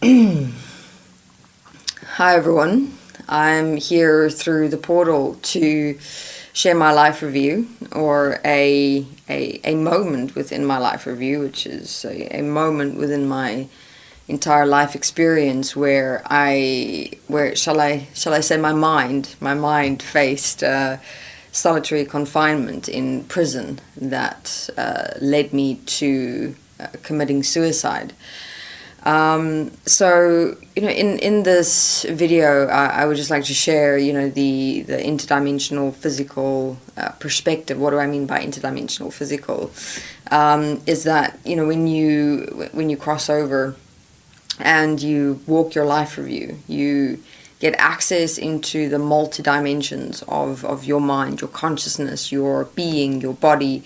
Hi everyone, I'm here through the portal to share my life review, or a moment within my life review, which is a moment within my entire life experience where shall I say my mind faced solitary confinement in prison that led me to committing suicide. So, in this video, I would just like to share, the interdimensional physical perspective. What do I mean by interdimensional physical? Is that, when you cross over and you walk your life review, you get access into the multi-dimensions of your mind, your consciousness, your being, your body.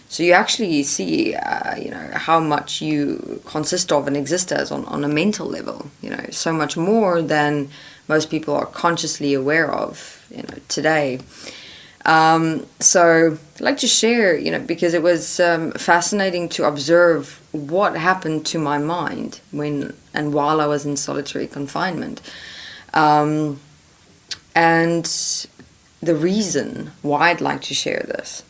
So you actually see, how much you consist of and exist as on a mental level, so much more than most people are consciously aware of, today. So I'd like to share, because it was fascinating to observe what happened to my mind when and while I was in solitary confinement. And the reason why I'd like to share this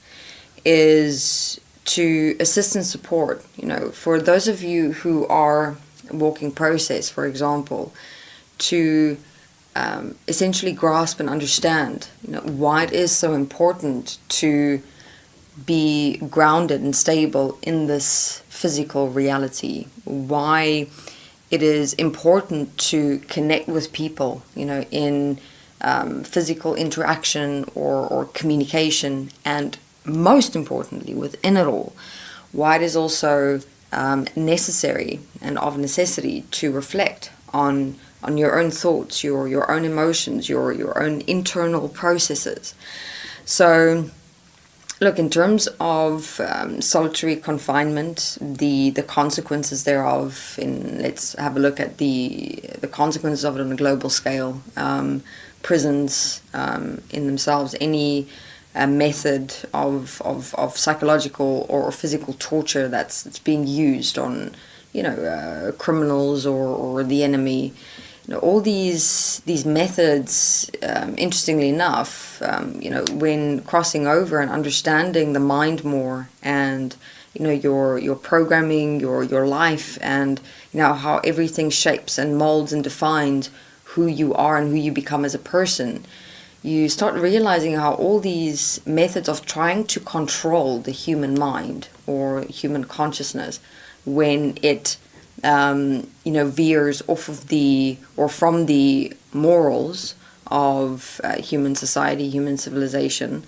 is to assist and support, for those of you who are walking process, for example, to essentially grasp and understand, why it is so important to be grounded and stable in this physical reality, why it is important to connect with people, in physical interaction or communication, and most importantly, within it all, why it is also necessary and of necessity to reflect on your own thoughts, your own emotions, your own internal processes. So, look, in terms of solitary confinement, the consequences thereof, let's have a look at the consequences of it on a global scale. Prisons in themselves, any a method of psychological or physical torture that's being used on, criminals or the enemy. All these methods, interestingly enough, when crossing over and understanding the mind more, and your programming, your life, and how everything shapes and molds and defines who you are and who you become as a person, you start realizing how all these methods of trying to control the human mind or human consciousness, when it veers off of from the morals of human society, human civilization,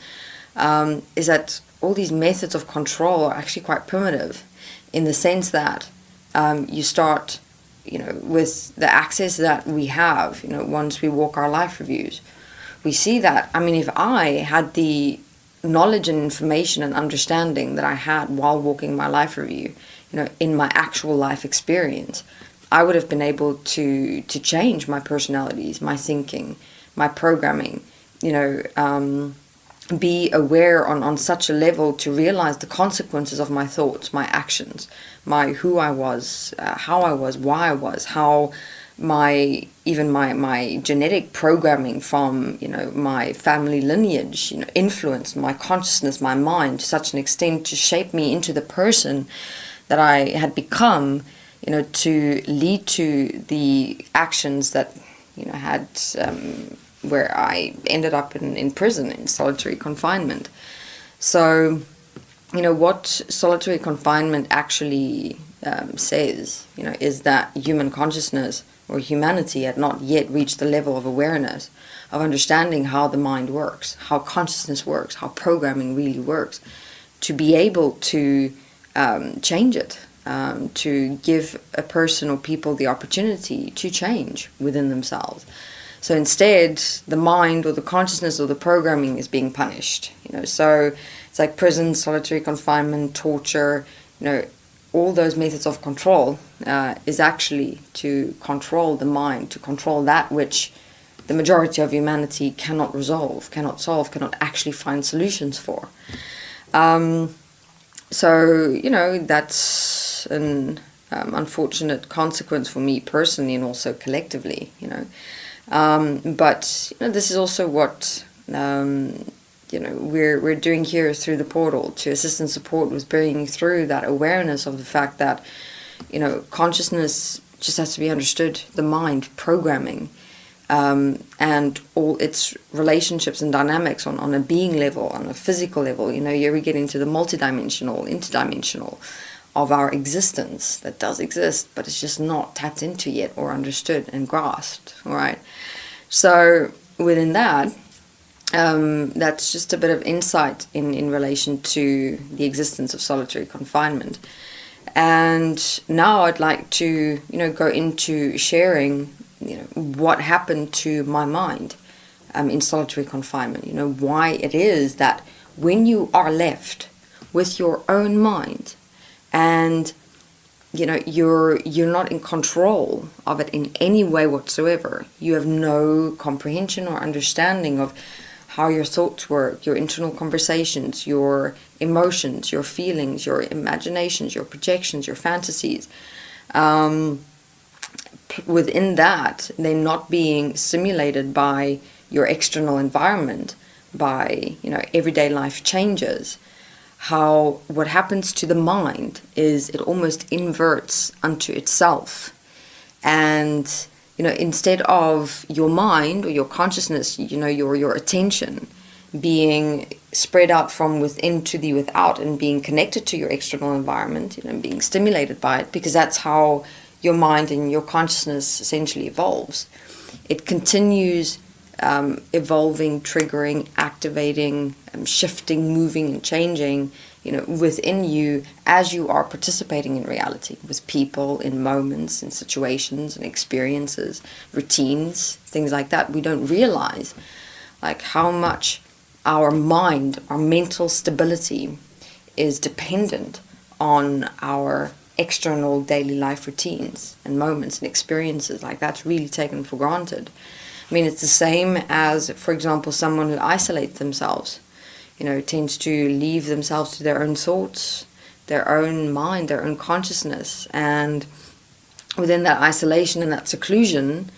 is that all these methods of control are actually quite primitive, in the sense that you start, with the access that we have, once we walk our life reviews. We see that, if I had the knowledge and information and understanding that I had while walking my life review, in my actual life experience, I would have been able to change my personalities, my thinking, my programming, be aware on such a level to realize the consequences of my thoughts, my actions, my who I was, how I was, why I was, how my genetic programming from my family lineage influenced my consciousness, my mind, to such an extent to shape me into the person that I had become, to lead to the actions that had where I ended up in prison, in solitary confinement. So what solitary confinement actually says, is that human consciousness or humanity had not yet reached the level of awareness, of understanding how the mind works, how consciousness works, how programming really works, to be able to change it, to give a person or people the opportunity to change within themselves. So instead, the mind or the consciousness or the programming is being punished. So it's like prison, solitary confinement, torture, all those methods of control is actually to control the mind, to control that which the majority of humanity cannot resolve, cannot solve, cannot actually find solutions for. So, that's an unfortunate consequence for me personally and also collectively, but this is also what we're doing here through the portal to assist and support with bringing through that awareness of the fact that consciousness just has to be understood, the mind programming, and all its relationships and dynamics on a being level, on a physical level. Here we get into the multidimensional, interdimensional of our existence that does exist, but it's just not tapped into yet or understood and grasped. All right. So within that, that's just a bit of insight in relation to the existence of solitary confinement. And now I'd like to, go into sharing, what happened to my mind in solitary confinement. Why it is that when you are left with your own mind, and you're not in control of it in any way whatsoever. You have no comprehension or understanding of how your thoughts work, your internal conversations, your emotions, your feelings, your imaginations, your projections, your fantasies. Within that, they're not being simulated by your external environment, by everyday life changes. What happens to the mind is it almost inverts unto itself, and instead of your mind or your consciousness, your attention being spread out from within to the without and being connected to your external environment, being stimulated by it, because that's how your mind and your consciousness essentially evolves. It continues evolving, triggering, activating, shifting, moving, and changing, within you as you are participating in reality with people, in moments, in situations, and experiences, routines, things like that. We don't realize how much our mind, our mental stability is dependent on our external daily life routines and moments and experiences. That's really taken for granted. I mean, it's the same as, for example, someone who isolates themselves, tends to leave themselves to their own thoughts, their own mind, their own consciousness. And within that isolation and that seclusion,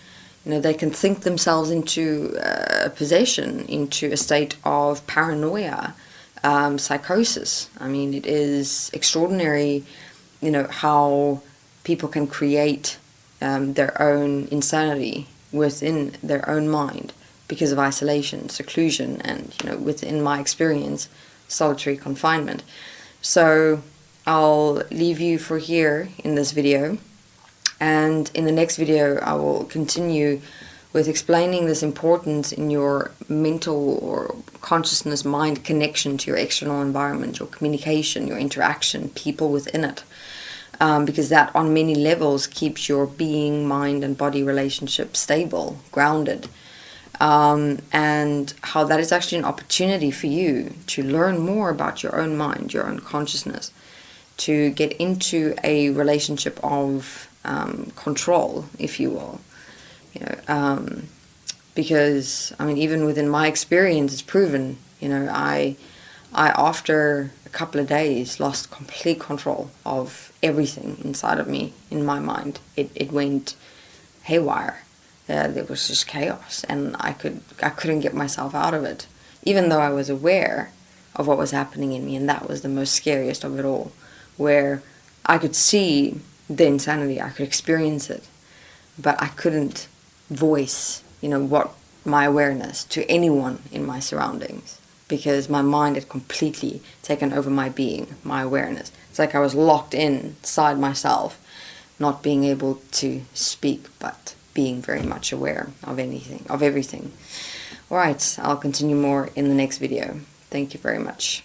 they can think themselves into a possession, into a state of paranoia, psychosis. I mean, it is extraordinary, how people can create their own insanity within their own mind because of isolation, seclusion, and within my experience, solitary confinement. So I'll leave you for here in this video, and in the next video I will continue with explaining this importance in your mental or consciousness mind connection to your external environment, your communication, your interaction, people within it. Because that on many levels keeps your being, mind, and body relationship stable, grounded. And how that is actually an opportunity for you to learn more about your own mind, your own consciousness, to get into a relationship of control, if you will. Because, I mean, even within my experience, it's proven, I after a couple of days lost complete control of everything inside of me, in my mind. It went haywire. There was just chaos, and I couldn't get myself out of it, even though I was aware of what was happening in me. And that was the most scariest of it all, where I could see the insanity, I could experience it, but I couldn't voice what my awareness to anyone in my surroundings, because my mind had completely taken over my being, my awareness. It's like I was locked inside myself, not being able to speak, but being very much aware of everything. All right, I'll continue more in the next video. Thank you very much.